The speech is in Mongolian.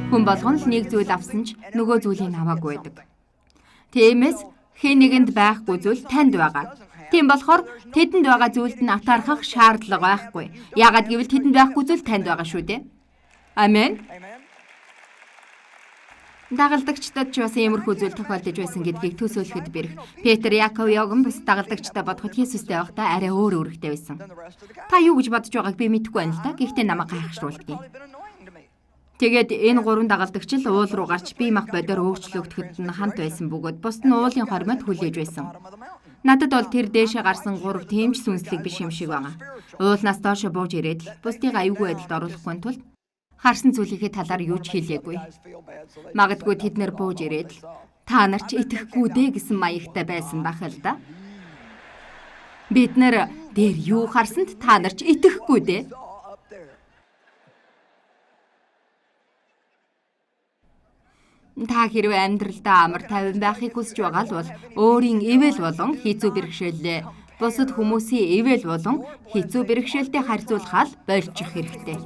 Хүн болгон л нэг зүйл авсан ч нөгөө зүйлийг аваагүй байдаг. Тиймээс хэн нэгэнд байхгүй зүйл танд байгаа. Тийм болохоор тэдэнд байгаа зүйлд нь атаархах шаардлага байхгүй. Яагаад гэвэл тэдэнд байхгүй зүйл танд байгаа шүү дээ. Амен. Дагалдагчдад ч бас иймэрхүү зүйл тохиолдож байсан гэдгийг төсөөлөхөд бэрх. Петр, Яков, Иоганн бус дагалдагчдаа бодоход Есүстэй байхдаа арай өөр үүрэгтэй байсан. Та юу гэж бодож байгааг би мэдэхгүй байна л да. Гэхдээ намайг гайхашруулдгийг. Тэгээд энэ гурван дагалдагч л уул руу гарч бие мах бодоор өөрчлөгдөхөд нь хамт байсан бөгөөд бусд нь уулын хормойд хүлээж байсан. Надад бол тэр дээшээ гарсан гурав тийм ч сүнслэг биш юм шиг байгаа. Уулнаас доошо бууж ирээд л бусдыг аюулгүй байдалд оруулахгүй тул харсан зүйлийнхээ талаар юу ч хэлээгүй. Магадгүй тэд нэр бууж ирээд л та нар ч итгэхгүй дээ гэсэн маягтай байсан байх л да. Бид нар дээр юу харсанд та нар ч итгэхгүй дээ. Та хэрвээ амьдралдаа амар тайван байхыг хүсэж байгаа л бол өөрийн ивэл болон хэцүү бэрхшээлээ бусад хүмүүсийн ивэл болон хэцүү бэрхшээлтэй харьцуулахаа л больчих хэрэгтэй.